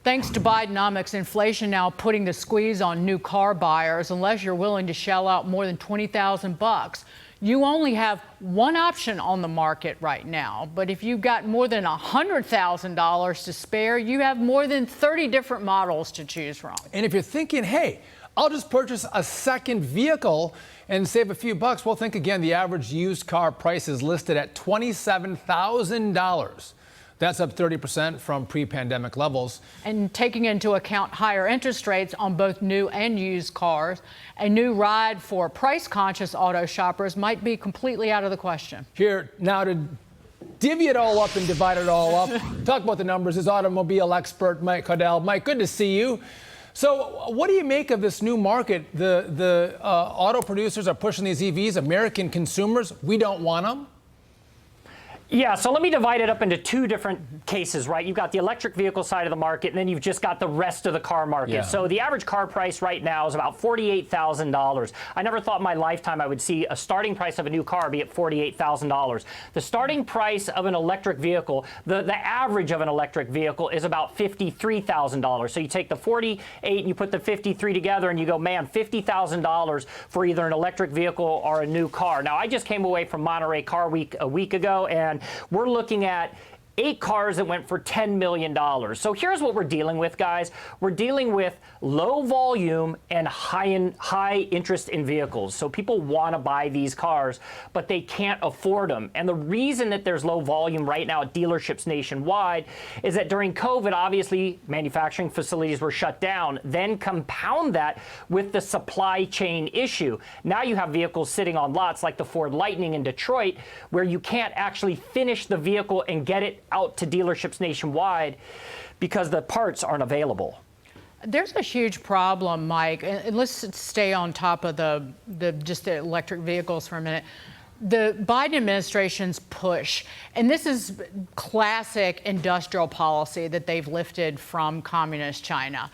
Thanks to Bidenomics, inflation now putting the squeeze on new car buyers. Unless you're willing to shell out more than $20,000, you only have one option on the market right now. But if you've got more than $100,000 to spare, you have more than 30 different models to choose from. And if you're thinking, hey, I'll just purchase a second vehicle and save a few bucks, well, think again. The average used car price is listed at $27,000. That's up 30% from pre-pandemic levels. And taking into account higher interest rates on both new and used cars, a new ride for price-conscious auto shoppers might be completely out of the question. Here now to divvy it all up and divide it all up, talk about the numbers, is automobile expert Mike Caudill. Mike, good to see you. So what do you make of this new market? The auto producers are pushing these EVs. American consumers, we don't want them. Yeah, so let me divide it up into two different cases, right? You've got the electric vehicle side of the market, and then you've just got the rest of the car market. Yeah. So the average car price right now is about $48,000. I never thought in my lifetime I would see a starting price of a new car be at $48,000. The starting price of an electric vehicle, the average of an electric vehicle is about $53,000. So you take the 48 and you put the 53 together and you go, man, $50,000 for either an electric vehicle or a new car. Now, I just came away from Monterey Car Week a week ago, and we're looking at 8 cars that went for $10 million. So here's what we're dealing with, guys. We're dealing with low volume and high interest in vehicles. So people want to buy these cars, but they can't afford them. And the reason that there's low volume right now at dealerships nationwide is that during COVID, obviously, manufacturing facilities were shut down. Then compound that with the supply chain issue. Now you have vehicles sitting on lots like the Ford Lightning in Detroit, where you can't actually finish the vehicle and get it out to dealerships nationwide because the parts aren't available. There's a huge problem, Mike, and let's stay on top of the electric vehicles for a minute. The Biden administration's push, and this is classic industrial policy that they've lifted from communist China,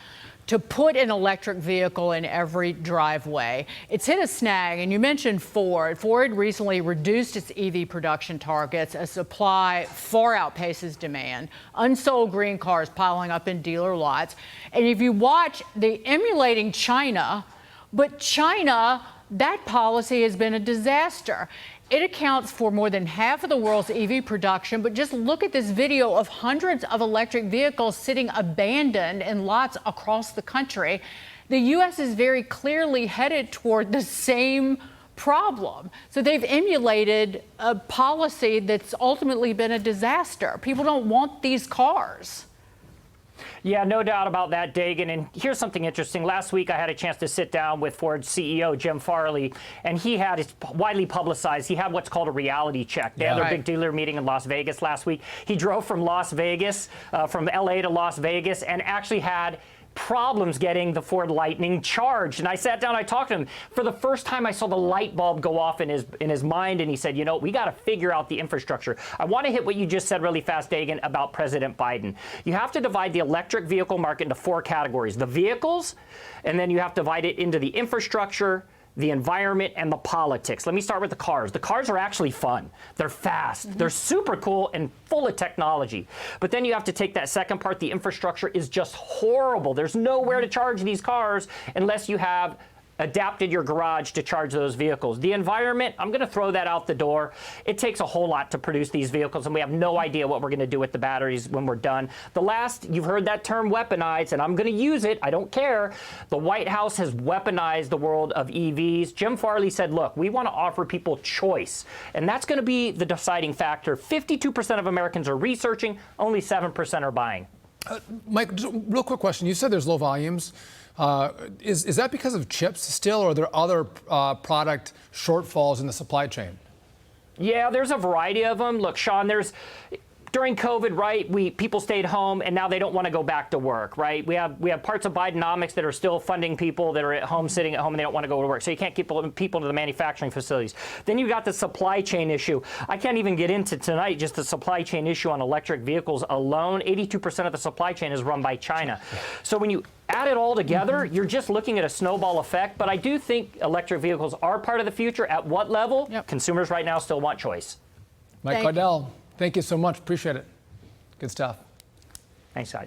to put an electric vehicle in every driveway. It's hit a snag, and you mentioned Ford. Ford recently reduced its EV production targets as supply far outpaces demand. Unsold green cars piling up in dealer lots. And if you watch, they're emulating China, but China, that policy has been a disaster. It accounts for more than half of the world's EV production, but just look at this video of hundreds of electric vehicles sitting abandoned in lots across the country. The U.S. is very clearly headed toward the same problem. So they've emulated a policy that's ultimately been a disaster. People don't want these cars. Yeah, no doubt about that, Dagan. And here's something interesting. Last week, I had a chance to sit down with Ford's CEO, Jim Farley, and it's widely publicized. He had what's called a reality check. They had their big dealer meeting in Las Vegas last week. He drove from Las Vegas, from LA to Las Vegas, and actually had problems getting the Ford Lightning charged. And I sat down, I talked to him. For the first time, I saw the light bulb go off in his mind, and he said, you know, we got to figure out the infrastructure. I want to hit what you just said really fast, Dagan, about President Biden. You have to divide the electric vehicle market into 4 categories. The vehicles, and then you have to divide it into the infrastructure, the environment, and the politics. Let me start with the cars. The cars are actually fun. They're fast. They're super cool and full of technology. But then you have to take that second part. The infrastructure is just horrible. There's nowhere to charge these cars unless you have adapted your garage to charge those vehicles. The environment, I'm going to throw that out the door. It takes a whole lot to produce these vehicles, and we have no idea what we're going to do with the batteries when we're done. The last, you've heard that term weaponized, and I'm going to use it. I don't care. The White House has weaponized the world of EVs. Jim Farley said, look, we want to offer people choice, and that's going to be the deciding factor. 52% of Americans are researching, only 7% are buying. Mike, just a real quick question. You said there's low volumes. Is that because of chips still, or are there other product shortfalls in the supply chain? Yeah, there's a variety of them. Look, Sean, during COVID, right, people stayed home, and now they don't want to go back to work, right? We have parts of Bidenomics that are still funding people that are at home, sitting at home, and they don't want to go to work. So you can't keep people to the manufacturing facilities. Then you've got the supply chain issue. I can't even get into tonight just the supply chain issue on electric vehicles alone. 82% of the supply chain is run by China. So when you add it all together, you're just looking at a snowball effect. But I do think electric vehicles are part of the future. At what level? Yep. Consumers right now still want choice. Mike Caudill, thank you so much. Appreciate it. Good stuff. Thanks, guys.